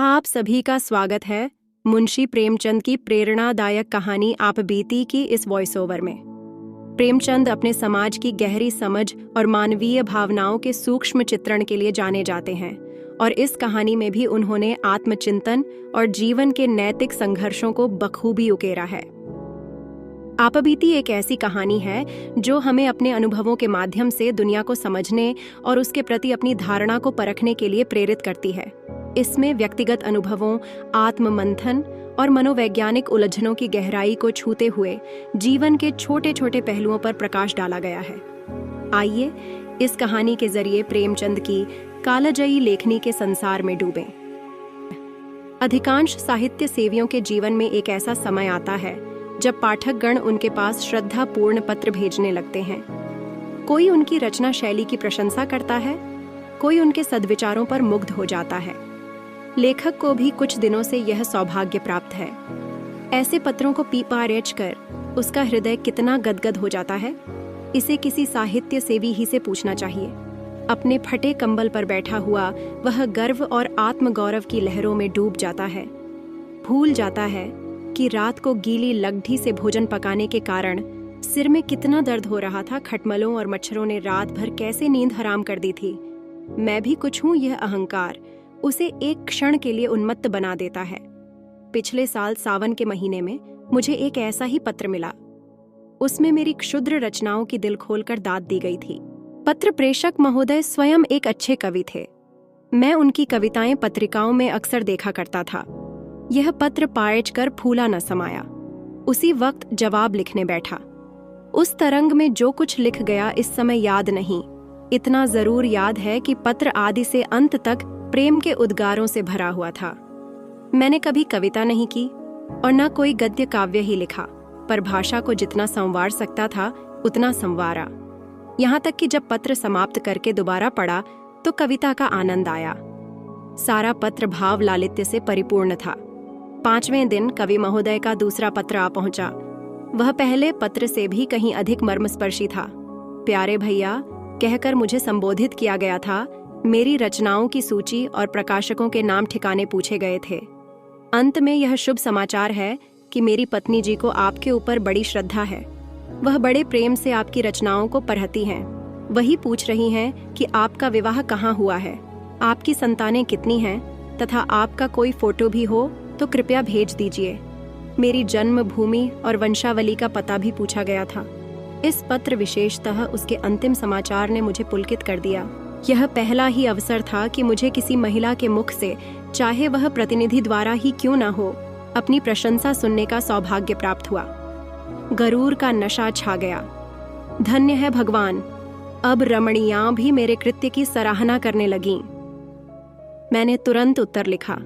आप सभी का स्वागत है मुंशी प्रेमचंद की प्रेरणादायक कहानी आप बीती की इस वॉइस ओवर में। प्रेमचंद अपने समाज की गहरी समझ और मानवीय भावनाओं के सूक्ष्म चित्रण के लिए जाने जाते हैं और इस कहानी में भी उन्होंने आत्मचिंतन और जीवन के नैतिक संघर्षों को बखूबी उकेरा है। आप बीती एक ऐसी कहानी है जो हमें अपने अनुभवों के माध्यम से दुनिया को समझने और उसके प्रति अपनी धारणा को परखने के लिए प्रेरित करती है। इसमें व्यक्तिगत अनुभवों, आत्ममंथन और मनोवैज्ञानिक उलझनों की गहराई को छूते हुए जीवन के छोटे छोटे पहलुओं पर प्रकाश डाला गया है। आइए इस कहानी के जरिए प्रेमचंद की कालजयी लेखनी के संसार में डूबें। अधिकांश साहित्य सेवियों के जीवन में एक ऐसा समय आता है जब पाठकगण उनके पास श्रद्धापूर्ण पत्र भेजने लगते हैं। कोई उनकी रचना शैली की प्रशंसा करता है, कोई उनके सद्विचारों पर मुग्ध हो जाता है। लेखक को भी कुछ दिनों से यह सौभाग्य प्राप्त है। ऐसे पत्रों को पढ़ कर उसका हृदय कितना गदगद हो जाता है, इसे किसी साहित्य सेवी ही से पूछना चाहिए। अपने फटे कंबल पर बैठा हुआ वह गर्व और आत्मगौरव की लहरों में डूब जाता है। भूल जाता है कि रात को गीली लकड़ी से भोजन पकाने के कारण सिर में कितना दर्द हो रहा था। खटमलों और मच्छरों ने रात भर कैसे नींद हराम कर दी थी। मैं भी कुछ हूँ, यह अहंकार उसे एक क्षण के लिए उन्मत्त बना देता है। पिछले साल सावन के महीने में मुझे एक ऐसा ही पत्र मिला। उसमें मेरी क्षुद्र रचनाओं की दिल खोलकर दाद दी गई थी। पत्र प्रेषक महोदय स्वयं एक अच्छे कवि थे। मैं उनकी कविताएं पत्रिकाओं में अक्सर देखा करता था। यह पत्र पढ़कर फूला न समाया। उसी वक्त जवाब लिखने बैठा। उस तरंग में जो कुछ लिख गया इस समय याद नहीं। इतना जरूर याद है कि पत्र आदि से अंत तक प्रेम के उद्गारों से भरा हुआ था। मैंने कभी कविता नहीं की और न कोई गद्य काव्य ही लिखा, पर भाषा को जितना संवार सकता था उतना संवारा। यहाँ तक कि जब पत्र समाप्त करके दोबारा पढ़ा तो कविता का आनंद आया। सारा पत्र भाव लालित्य से परिपूर्ण था। 5वें दिन कवि महोदय का दूसरा पत्र आ पहुंचा। वह पहले पत्र से भी कहीं अधिक मर्मस्पर्शी था। प्यारे भैया कहकर मुझे संबोधित किया गया था। मेरी रचनाओं की सूची और प्रकाशकों के नाम ठिकाने पूछे गए थे। अंत में यह शुभ समाचार है कि मेरी पत्नी जी को आपके ऊपर बड़ी श्रद्धा है। वह बड़े प्रेम से आपकी रचनाओं को पढ़ती हैं। वही पूछ रही हैं कि आपका विवाह कहाँ हुआ है, आपकी संतानें कितनी हैं, तथा आपका कोई फोटो भी हो तो कृपया भेज दीजिए। मेरी जन्मभूमि और वंशावली का पता भी पूछा गया था। इस पत्र विशेषतः उसके अंतिम समाचार ने मुझे पुलकित कर दिया। यह पहला ही अवसर था कि मुझे किसी महिला के मुख से, चाहे वह प्रतिनिधि द्वारा ही क्यों न हो, अपनी प्रशंसा सुनने का सौभाग्य प्राप्त हुआ। गरूर का नशा छा गया। धन्य है भगवान, अब रमणियां भी मेरे कृत्य की सराहना करने लगीं। मैंने तुरंत उत्तर लिखा।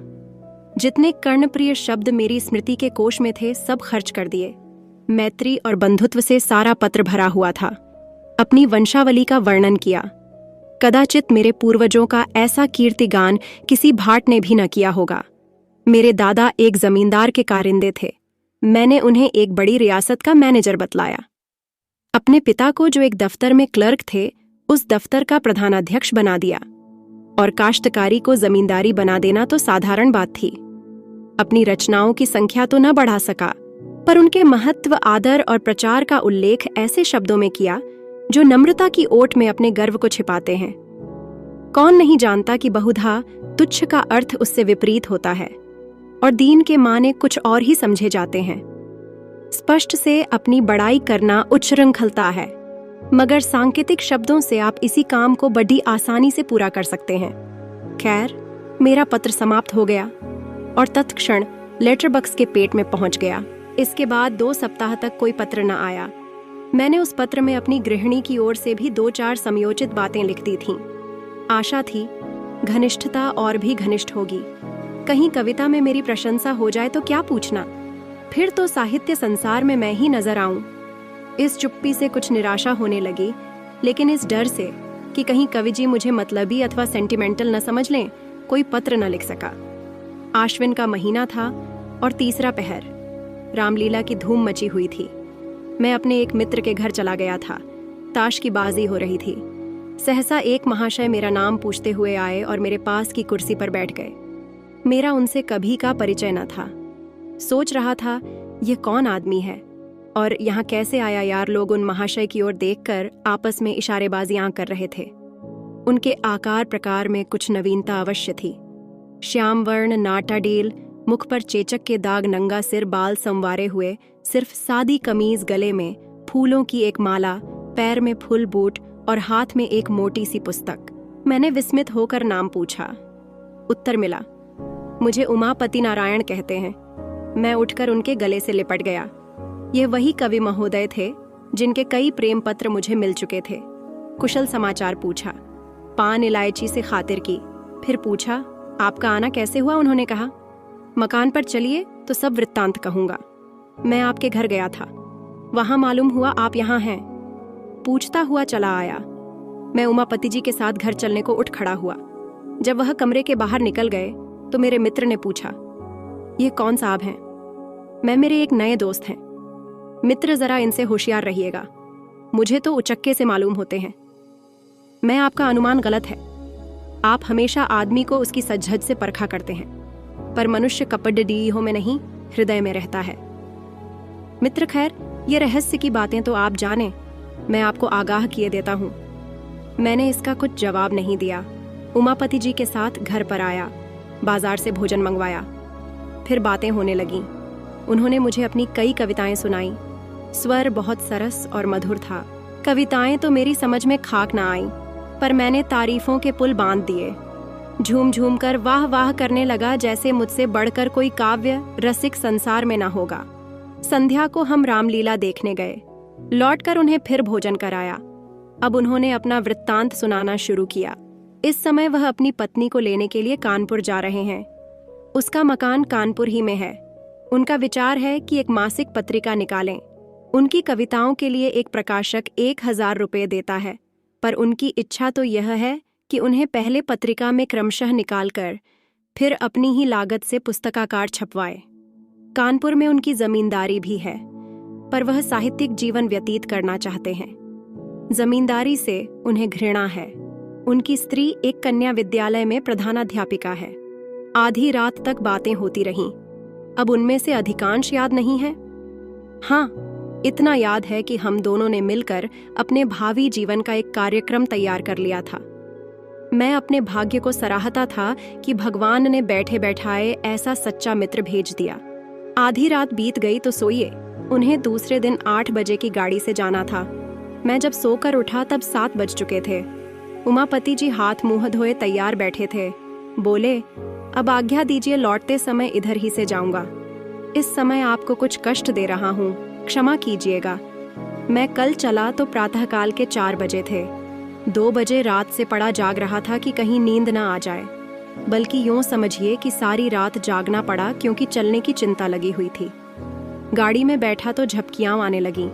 जितने कर्णप्रिय शब्द मेरी स्मृति के कोश में थे सब खर्च कर दिए। मैत्री और बंधुत्व से सारा पत्र भरा हुआ था। अपनी वंशावली का वर्णन किया। कदाचित मेरे पूर्वजों का ऐसा कीर्तिगान किसी भाट ने भी न किया होगा। मेरे दादा एक जमींदार के कारिंदे थे। मैंने उन्हें एक बड़ी रियासत का मैनेजर बतलाया। अपने पिता को, जो एक दफ्तर में क्लर्क थे, उस दफ्तर का प्रधानाध्यक्ष बना दिया। और काश्तकारी को जमींदारी बना देना तो साधारण बात थी। अपनी रचनाओं की संख्या तो न बढ़ा सका, पर उनके महत्व, आदर और प्रचार का उल्लेख ऐसे शब्दों में किया जो नम्रता की ओट में अपने गर्व को छिपाते हैं। कौन नहीं जानता कि बहुधा तुच्छ का अर्थ उससे विपरीत होता है और दीन के माने कुछ और ही समझे जाते हैं। स्पष्ट से अपनी बड़ाई करना उच्छृंखलता है, मगर सांकेतिक शब्दों से आप इसी काम को बड़ी आसानी से पूरा कर सकते हैं। खैर, मेरा पत्र समाप्त हो गया और तत्क्षण लेटर बॉक्स के पेट में पहुंच गया। इसके बाद 2 सप्ताह तक कोई पत्र न आया। मैंने उस पत्र में अपनी गृहिणी की ओर से भी 2-4 समयोचित बातें लिख दी थीं। आशा थी घनिष्ठता और भी घनिष्ठ होगी। कहीं कविता में मेरी प्रशंसा हो जाए तो क्या पूछना, फिर तो साहित्य संसार में मैं ही नजर आऊं। इस चुप्पी से कुछ निराशा होने लगी, लेकिन इस डर से कि कहीं कवि जी मुझे मतलबी अथवा सेंटिमेंटल न समझ लें, कोई पत्र न लिख सका। आश्विन का महीना था और तीसरा पहर। रामलीला की धूम मची हुई थी। मैं अपने एक मित्र के घर चला गया था। ताश की बाजी हो रही थी। सहसा एक महाशय मेरा नाम पूछते हुए आए और मेरे पास की कुर्सी पर बैठ गए। मेरा उनसे कभी का परिचय न था। सोच रहा था ये कौन आदमी है और यहाँ कैसे आया यार। लोग उन महाशय की ओर देखकर आपस में इशारेबाजियां कर रहे थे। उनके आकार प्रकार में कुछ नवीनता अवश्य थी। श्याम वर्ण, नाटाडील, मुख पर चेचक के दाग, नंगा सिर, बाल संवारे हुए, सिर्फ सादी कमीज, गले में फूलों की एक माला, पैर में फुल बूट और हाथ में एक मोटी सी पुस्तक। मैंने विस्मित होकर नाम पूछा। उत्तर मिला, मुझे उमापति नारायण कहते हैं। मैं उठकर उनके गले से लिपट गया। ये वही कवि महोदय थे जिनके कई प्रेम पत्र मुझे मिल चुके थे। कुशल समाचार पूछा, पान इलायची से खातिर की। फिर पूछा, आपका आना कैसे हुआ? उन्होंने कहा, मकान पर चलिए तो सब वृत्तांत कहूंगा। मैं आपके घर गया था, वहां मालूम हुआ आप यहाँ हैं। पूछता हुआ चला आया। मैं उमापति जी के साथ घर चलने को उठ खड़ा हुआ। जब वह कमरे के बाहर निकल गए तो मेरे मित्र ने पूछा, ये कौन साहब हैं? मैं, मेरे एक नए दोस्त हैं। मित्र, जरा इनसे होशियार रहिएगा, मुझे तो उचक्के से मालूम होते हैं। मैं, आपका अनुमान गलत है। आप हमेशा आदमी को उसकी सजधज से परखा करते हैं, पर मनुष्य कपटडीहों में नहीं, हृदय में रहता है। मित्र, खैर ये रहस्य की बातें तो आप जाने, मैं आपको आगाह किए देता हूं। मैंने इसका कुछ जवाब नहीं दिया। उमापति जी के साथ घर पर आया, बाजार से भोजन मंगवाया। फिर बातें होने लगीं। उन्होंने मुझे अपनी कई कविताएं सुनाई। स्वर बहुत सरस और मधुर था। कविताएं तो मेरी समझ में खाक ना आईं, पर मैंने तारीफों के पुल बांध दिए। झूम झूम कर वाह वाह करने लगा, जैसे मुझसे बढ़कर कोई काव्य रसिक संसार में न होगा। संध्या को हम रामलीला देखने गए। लौटकर उन्हें फिर भोजन कराया। अब उन्होंने अपना वृत्तांत सुनाना शुरू किया। इस समय वह अपनी पत्नी को लेने के लिए कानपुर जा रहे हैं। उसका मकान कानपुर ही में है। उनका विचार है कि एक मासिक पत्रिका निकालें। उनकी कविताओं के लिए एक प्रकाशक 1000 रुपये देता है, पर उनकी इच्छा तो यह है कि उन्हें पहले पत्रिका में क्रमशः निकालकर फिर अपनी ही लागत से पुस्तकाकार छपवाए। कानपुर में उनकी जमींदारी भी है, पर वह साहित्यिक जीवन व्यतीत करना चाहते हैं। जमींदारी से उन्हें घृणा है। उनकी स्त्री एक कन्या विद्यालय में प्रधानाध्यापिका है। आधी रात तक बातें होती रहीं। अब उनमें से अधिकांश याद नहीं है। हाँ, इतना याद है कि हम दोनों ने मिलकर अपने भावी जीवन का एक कार्यक्रम तैयार कर लिया था। मैं अपने भाग्य को सराहता था कि भगवान ने बैठे बैठाए ऐसा सच्चा मित्र भेज दिया। आधी रात बीत गई तो सोइए। उन्हें दूसरे दिन 8 बजे की गाड़ी से जाना था। मैं जब सोकर उठा तब 7 बज चुके थे। उमापति जी हाथ मुंह धोए तैयार बैठे थे। बोले, अब आज्ञा दीजिए, लौटते समय इधर ही से जाऊंगा। इस समय आपको कुछ कष्ट दे रहा हूँ, क्षमा कीजिएगा। मैं कल चला तो प्रातःकाल के 4 बजे थे। 2 बजे रात से पड़ा जाग रहा था कि कहीं नींद न आ जाए, बल्कि यूं समझिए कि सारी रात जागना पड़ा, क्योंकि चलने की चिंता लगी हुई थी। गाड़ी में बैठा तो झपकियां आने लगीं।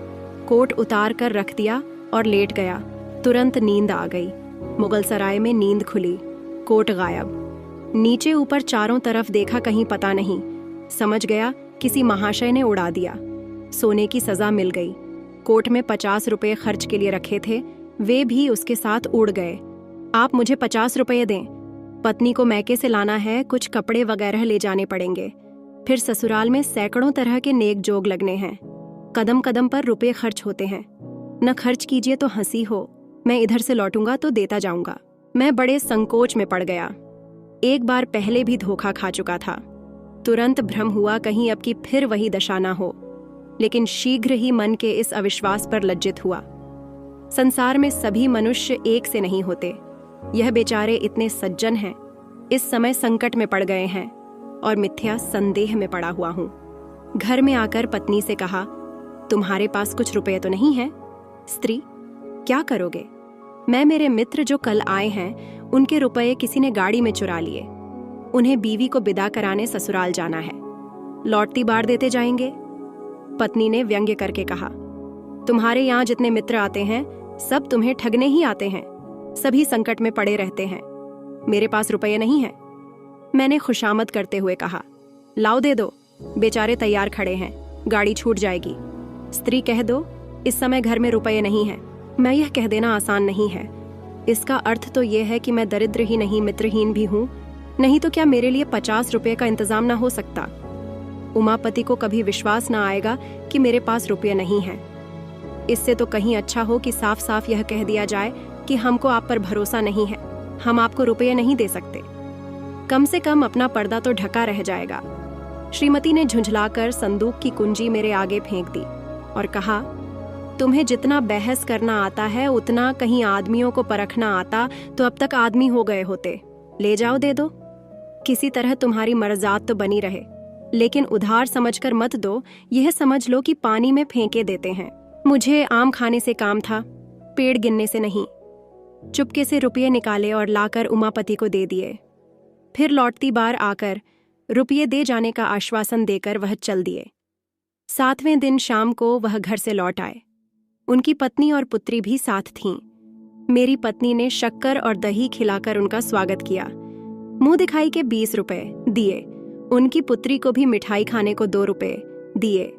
कोट उतार कर रख दिया और लेट गया। तुरंत नींद आ गई। मुगलसराय में नींद खुली। कोट गायब। नीचे ऊपर चारों तरफ देखा, कहीं पता नहीं। समझ गया किसी महाशय ने उड़ा दिया। सोने की सजा मिल गई। कोट में 50 रुपये खर्च के लिए रखे थे, वे भी उसके साथ उड़ गए। आप मुझे 50 रुपये दें, पत्नी को मैके से लाना है, कुछ कपड़े वगैरह ले जाने पड़ेंगे। फिर ससुराल में सैकड़ों तरह के नेक जोग लगने हैं। कदम कदम पर रुपए खर्च होते हैं। न खर्च कीजिए तो हंसी हो। मैं इधर से लौटूंगा तो देता जाऊंगा। मैं बड़े संकोच में पड़ गया। एक बार पहले भी धोखा खा चुका था। तुरंत भ्रम हुआ कहीं अब की फिर वही दशा ना हो, लेकिन शीघ्र ही मन के इस अविश्वास पर लज्जित हुआ। संसार में सभी मनुष्य एक से नहीं होते। यह बेचारे इतने सज्जन हैं, इस समय संकट में पड़ गए हैं और मिथ्या संदेह में पड़ा हुआ हूं। घर में आकर पत्नी से कहा, तुम्हारे पास कुछ रुपए तो नहीं है? स्त्री, क्या करोगे? मैं, मेरे मित्र जो कल आए हैं, उनके रुपए किसी ने गाड़ी में चुरा लिए। उन्हें बीवी को विदा कराने ससुराल जाना है। लौटती बार देते जाएंगे। पत्नी ने व्यंग्य करके कहा, तुम्हारे यहाँ जितने मित्र आते हैं सब तुम्हें ठगने ही आते हैं। सभी संकट में पड़े रहते हैं। मेरे पास रुपये नहीं है। मैंने खुशामद करते हुए कहा, लाओ दे दो, बेचारे तैयार खड़े हैं, गाड़ी छूट जाएगी। स्त्री, कह दो इस समय घर में रुपये नहीं है। मैं, यह कह देना आसान नहीं है। इसका अर्थ तो यह है कि मैं दरिद्र ही नहीं मित्रहीन भी हूँ। नहीं तो क्या मेरे लिए 50 रुपये का इंतजाम ना हो सकता? उमापति को कभी विश्वास ना आएगा कि मेरे पास रुपये नहीं हैं। इससे तो कहीं अच्छा हो कि साफ साफ यह कह दिया जाए कि हमको आप पर भरोसा नहीं है, हम आपको रुपये नहीं दे सकते। कम से कम अपना पर्दा तो ढका रह जाएगा। श्रीमती ने झुंझलाकर संदूक की कुंजी मेरे आगे फेंक दी और कहा, तुम्हें जितना बहस करना आता है उतना कहीं आदमियों को परखना आता तो अब तक आदमी हो गए होते। ले जाओ, दे दो। किसी तरह तुम्हारी मर्जात तो बनी रहे, लेकिन उधार समझकर मत दो, यह समझ लो कि पानी में फेंके देते हैं। मुझे आम खाने से काम था, पेड़ गिनने से नहीं। चुपके से रुपये निकाले और लाकर उमापति को दे दिए। फिर लौटती बार आकर रुपये दे जाने का आश्वासन देकर वह चल दिए। 7वें दिन शाम को वह घर से लौट आए। उनकी पत्नी और पुत्री भी साथ थीं। मेरी पत्नी ने शक्कर और दही खिलाकर उनका स्वागत किया। मुंह दिखाई के 20 रुपए दिए। उनकी पुत्री को भी मिठाई खाने को 2 रुपए दिए।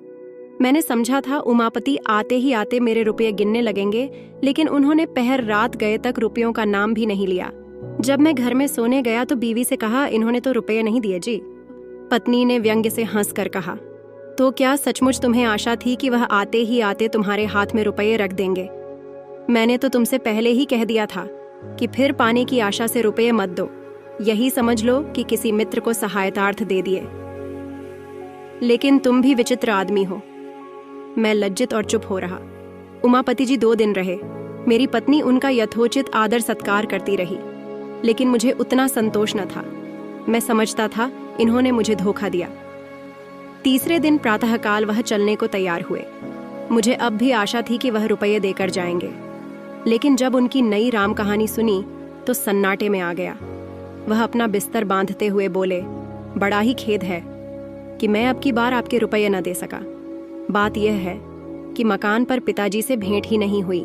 मैंने समझा था उमापति आते ही आते मेरे रुपये गिनने लगेंगे, लेकिन उन्होंने पहर रात गए तक रुपयों का नाम भी नहीं लिया। जब मैं घर में सोने गया तो बीवी से कहा, इन्होंने तो रुपये नहीं दिए जी। पत्नी ने व्यंग्य से हंसकर कहा, तो क्या सचमुच तुम्हें आशा थी कि वह आते ही आते तुम्हारे हाथ में रुपये रख देंगे? मैंने तो तुमसे पहले ही कह दिया था कि फिर पाने की आशा से रुपये मत दो। यही समझ लो कि किसी मित्र को सहायतार्थ दे दिए। लेकिन तुम भी विचित्र आदमी हो। मैं लज्जित और चुप हो रहा। उमापति जी 2 दिन रहे। मेरी पत्नी उनका यथोचित आदर सत्कार करती रही, लेकिन मुझे उतना संतोष न था। मैं समझता था इन्होंने मुझे धोखा दिया। तीसरे दिन प्रातःकाल वह चलने को तैयार हुए। मुझे अब भी आशा थी कि वह रुपये देकर जाएंगे, लेकिन जब उनकी नई राम कहानी सुनी तो सन्नाटे में आ गया। वह अपना बिस्तर बांधते हुए बोले, बड़ा ही खेद है कि मैं अब की बार आपके रुपये न दे सका। बात यह है कि मकान पर पिताजी से भेंट ही नहीं हुई।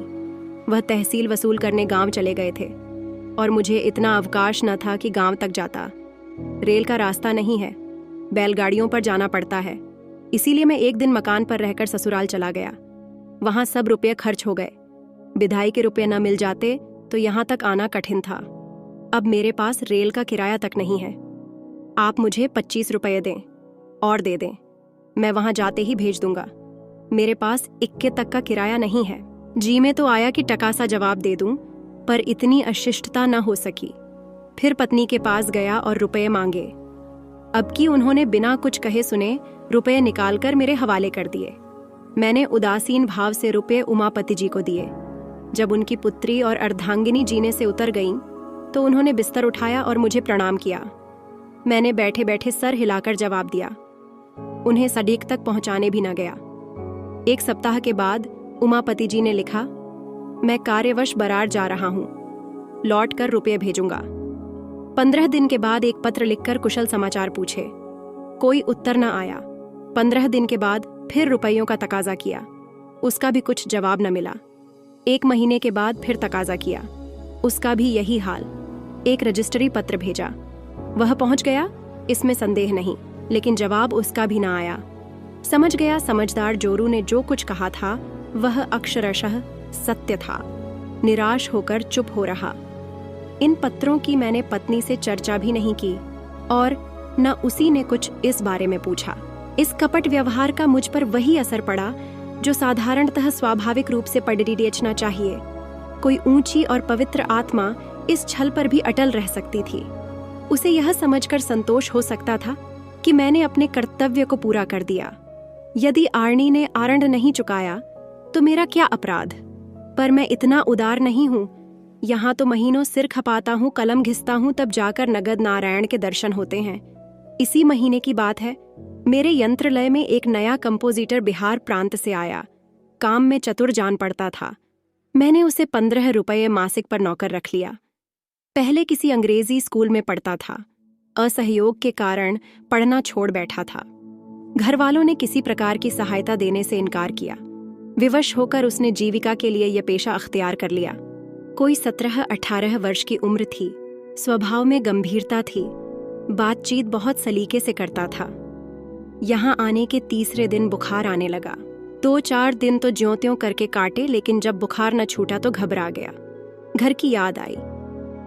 वह तहसील वसूल करने गांव चले गए थे और मुझे इतना अवकाश न था कि गांव तक जाता। रेल का रास्ता नहीं है, बैलगाड़ियों पर जाना पड़ता है। इसीलिए मैं एक दिन मकान पर रहकर ससुराल चला गया। वहां सब रुपये खर्च हो गए। विदाई के रुपये न मिल जाते तो यहां तक आना कठिन था। अब मेरे पास रेल का किराया तक नहीं है। आप मुझे 25 रुपये दें और दे दें, मैं वहां जाते ही भेज दूंगा। मेरे पास इक्के तक का किराया नहीं है। जी में तो आया कि टका सा जवाब दे दूं, पर इतनी अशिष्टता न हो सकी। फिर पत्नी के पास गया और रुपये मांगे। अब की उन्होंने बिना कुछ कहे सुने रुपये निकालकर मेरे हवाले कर दिए। मैंने उदासीन भाव से रुपये उमापति जी को दिए। जब उनकी पुत्री और अर्धांगिनी जीने से उतर गईं, तो उन्होंने बिस्तर उठाया और मुझे प्रणाम किया। मैंने बैठे बैठे सर हिलाकर जवाब दिया। उन्हें सडीक तक पहुंचाने भी न गया। 1 सप्ताह के बाद उमापति जी ने लिखा, मैं कार्यवश बरार जा रहा हूं, लौट कर रुपये भेजूंगा। 15 दिन के बाद एक पत्र लिखकर कुशल समाचार पूछे। कोई उत्तर न आया। 15 दिन के बाद फिर रुपयों का तकाजा किया। उसका भी कुछ जवाब न मिला। 1 महीने के बाद फिर तकाजा किया। उसका भी यही हाल। एक रजिस्ट्री पत्र भेजा। वह पहुंच गया, इसमें संदेह नहीं, लेकिन जवाब उसका भी ना आया। समझ गया समझदार जोरू ने जो कुछ कहा था वह अक्षरशः सत्य था। निराश होकर चुप हो रहा। इन पत्रों की मैंने पत्नी से चर्चा भी नहीं की और न उसी ने कुछ इस बारे में पूछा। इस कपट व्यवहार का मुझ पर वही असर पड़ा जो साधारणतः स्वाभाविक रूप से पड़ना चाहिए। कोई ऊंची और पवित्र आत्मा इस छल पर भी अटल रह सकती थी। उसे यह समझकर संतोष हो सकता था कि मैंने अपने कर्तव्य को पूरा कर दिया। यदि आर्णी ने आरंड नहीं चुकाया तो मेरा क्या अपराध? पर मैं इतना उदार नहीं हूं। यहाँ तो महीनों सिर खपाता हूँ, कलम घिसता हूँ, तब जाकर नगद नारायण के दर्शन होते हैं। इसी महीने की बात है, मेरे यंत्रलय में एक नया कंपोजिटर बिहार प्रांत से आया। काम में चतुर जान पड़ता था। मैंने उसे 15 रुपये मासिक पर नौकर रख लिया। पहले किसी अंग्रेजी स्कूल में पढ़ता था। असहयोग के कारण पढ़ना छोड़ बैठा था। घर वालों ने किसी प्रकार की सहायता देने से इनकार किया। विवश होकर उसने जीविका के लिए यह पेशा अख्तियार कर लिया। कोई 17-18 वर्ष की उम्र थी। स्वभाव में गंभीरता थी। बातचीत बहुत सलीके से करता था। यहाँ आने के तीसरे दिन बुखार आने लगा। 2-4 दिन तो ज्यों-त्यों करके काटे, लेकिन जब बुखार न छूटा तो घबरा गया। घर की याद आई।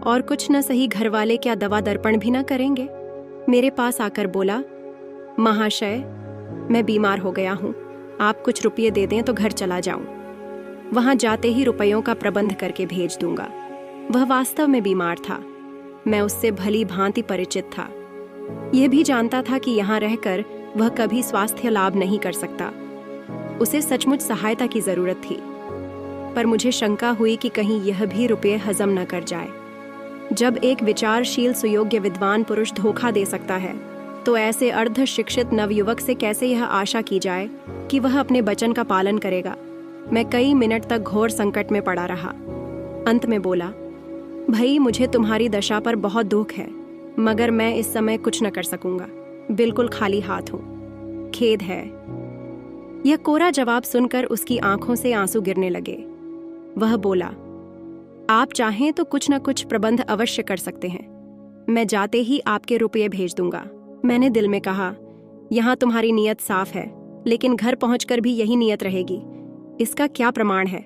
और कुछ न सही घरवाले क्या दवा दर्पण भी न करेंगे। मेरे पास आकर बोला, महाशय, मैं बीमार हो गया हूँ, आप कुछ रुपये दे दें तो घर चला जाऊं। वहां जाते ही रुपयों का प्रबंध करके भेज दूंगा। वह वास्तव में बीमार था। मैं उससे भली भांति परिचित था। यह भी जानता था कि यहाँ रहकर वह कभी स्वास्थ्य लाभ नहीं कर सकता। उसे सचमुच सहायता की जरूरत थी, पर मुझे शंका हुई कि कहीं यह भी रुपये हजम न कर जाए। जब एक विचारशील सुयोग्य विद्वान पुरुष धोखा दे सकता है, तो ऐसे अर्ध शिक्षित नवयुवक से कैसे यह आशा की जाए कि वह अपने वचन का पालन करेगा। मैं कई मिनट तक घोर संकट में पड़ा रहा। अंत में बोला, भाई, मुझे तुम्हारी दशा पर बहुत दुख है, मगर मैं इस समय कुछ न कर सकूंगा। बिल्कुल खाली हाथ हूं, खेद है। यह कोरा जवाब सुनकर उसकी आंखों से आंसू गिरने लगे। वह बोला, आप चाहें तो कुछ न कुछ प्रबंध अवश्य कर सकते हैं। मैं जाते ही आपके रुपये भेज दूंगा। मैंने दिल में कहा, यहां तुम्हारी नीयत साफ है, लेकिन घर पहुंचकर भी यही नीयत रहेगी। इसका क्या प्रमाण है?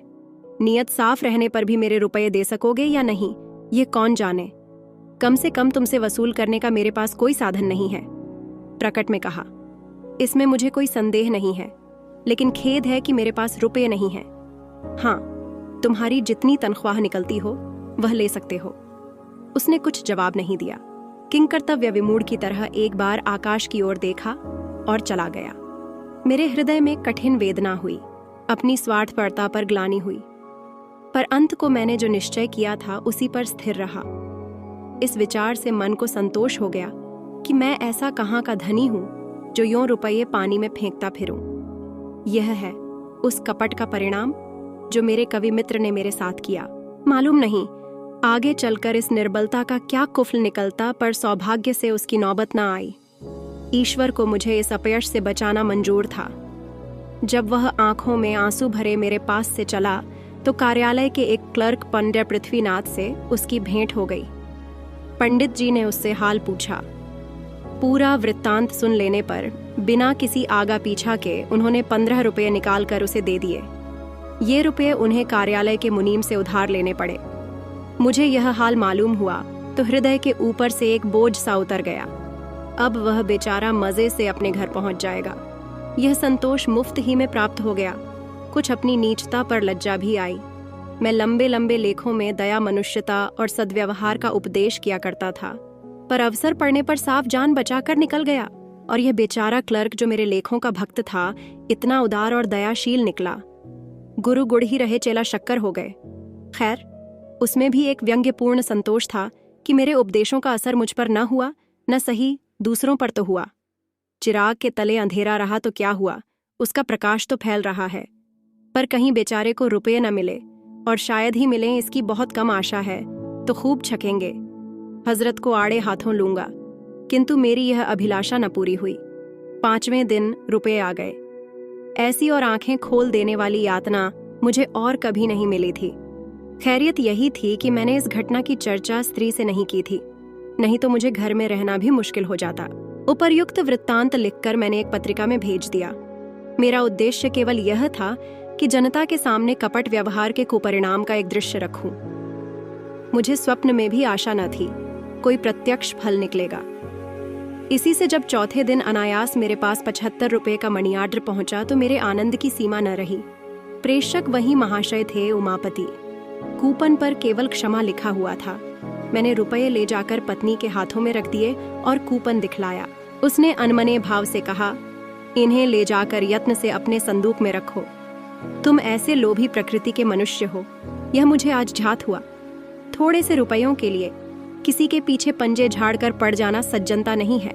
नीयत साफ रहने पर भी मेरे रुपये दे सकोगे या नहीं, ये कौन जाने। कम से कम तुमसे वसूल करने का मेरे पास कोई साधन नहीं है। प्रकट में कहा, इसमें मुझे कोई संदेह नहीं है, लेकिन खेद है कि मेरे पास रुपये नहीं है। हाँ, तुम्हारी जितनी तनख्वाह निकलती हो वह ले सकते हो। उसने कुछ जवाब नहीं दिया। किंकर्तव्य विमूढ़ की तरह एक बार आकाश की ओर देखा और चला गया। मेरे हृदय में कठिन वेदना हुई, अपनी स्वार्थपरता पर ग्लानि हुई, पर अंत को मैंने जो निश्चय किया था उसी पर स्थिर रहा। इस विचार से मन को संतोष हो गया कि मैं ऐसा कहाँ का धनी हूं जो यूं रुपये पानी में फेंकता फिरूं। यह है उस कपट का परिणाम जो मेरे कवि मित्र ने मेरे साथ किया। मालूम नहीं आगे चलकर इस निर्बलता का क्या कुफल निकलता, पर सौभाग्य से उसकी नौबत न आई। ईश्वर को मुझे इस अपयश से बचाना मंजूर था। जब वह आंखों में आंसू भरे मेरे पास से चला तो कार्यालय के एक क्लर्क पंडित पृथ्वीनाथ से उसकी भेंट हो गई। पंडित जी ने उससे हाल पूछा। पूरा वृत्तांत सुन लेने पर बिना किसी आगा पीछा के उन्होंने 15 रुपये निकालकर उसे दे दिए। ये रुपये उन्हें कार्यालय के मुनीम से उधार लेने पड़े। मुझे यह हाल मालूम हुआ तो हृदय के ऊपर से एक बोझ सा उतर गया। अब वह बेचारा मजे से अपने घर पहुंच जाएगा। यह संतोष मुफ्त ही में प्राप्त हो गया। कुछ अपनी नीचता पर लज्जा भी आई। मैं लंबे लंबे लेखों में दया, मनुष्यता और सद्व्यवहार का उपदेश किया करता था, पर अवसर पड़ने पर साफ जान बचाकर निकल गया। और यह बेचारा क्लर्क जो मेरे लेखों का भक्त था, इतना उदार और दयाशील निकला। गुरु गुड़ ही रहे, चेला शक्कर हो गए। खैर, उसमें भी एक व्यंग्यपूर्ण संतोष था कि मेरे उपदेशों का असर मुझ पर न हुआ, न सही दूसरों पर तो हुआ। चिराग के तले अंधेरा रहा तो क्या हुआ, उसका प्रकाश तो फैल रहा है। पर कहीं बेचारे को रुपये न मिले, और शायद ही मिले, इसकी बहुत कम आशा है। तो खूब छकेंगे, हजरत को आड़े हाथों लूंगा। किंतु मेरी यह अभिलाषा न पूरी हुई। 5वें दिन रुपये आ गए। ऐसी और आंखें खोल देने वाली यातना मुझे और कभी नहीं मिली थी। खैरियत यही थी कि मैंने इस घटना की चर्चा स्त्री से नहीं की थी, नहीं तो मुझे घर में रहना भी मुश्किल हो जाता। उपर्युक्त वृत्तांत लिखकर मैंने एक पत्रिका में भेज दिया। मेरा उद्देश्य केवल यह था कि जनता के सामने कपट व्यवहार के कुपरिणाम का एक दृश्य रखूं। मुझे स्वप्न में भी आशा न थी कोई प्रत्यक्ष फल निकलेगा। इसी से जब चौथे दिन अनायास मेरे पास 75 रुपये का मणियार्ड्र पहुंचा तो मेरे आनंद की सीमा न रही। प्रेषक वही महाशय थे, उमापति। कूपन पर केवल क्षमा लिखा हुआ था। मैंने रुपये ले जाकर पत्नी के हाथों में रख दिए और कूपन दिखलाया। उसने अनमने भाव से कहा, इन्हें ले जाकर यत्न से अपने संदूक में रखो। तुम ऐसे लोभी प्रकृति के मनुष्य हो, यह मुझे आज झात हुआ। थोड़े से रुपयों के लिए किसी के पीछे पंजे झाड़कर पड़ जाना सज्जनता नहीं है।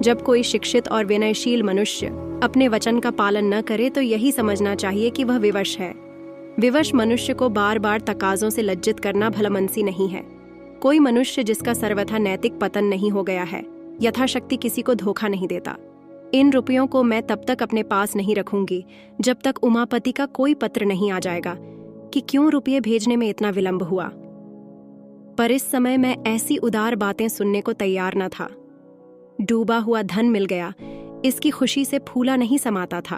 जब कोई शिक्षित और विनयशील मनुष्य अपने वचन का पालन न करे तो यही समझना चाहिए कि वह विवश है। विवश मनुष्य को बार बार तकाजों से लज्जित करना भलामनसी नहीं है। कोई मनुष्य जिसका सर्वथा नैतिक पतन नहीं हो गया है, यथाशक्ति किसी को धोखा नहीं देता। इन रुपयों को मैं तब तक अपने पास नहीं रखूंगी जब तक उमापति का कोई पत्र नहीं आ जाएगा कि क्यों रुपये भेजने में इतना विलंब हुआ। पर इस समय मैं ऐसी उदार बातें सुनने को तैयार न था। डूबा हुआ धन मिल गया, इसकी खुशी से फूला नहीं समाता था।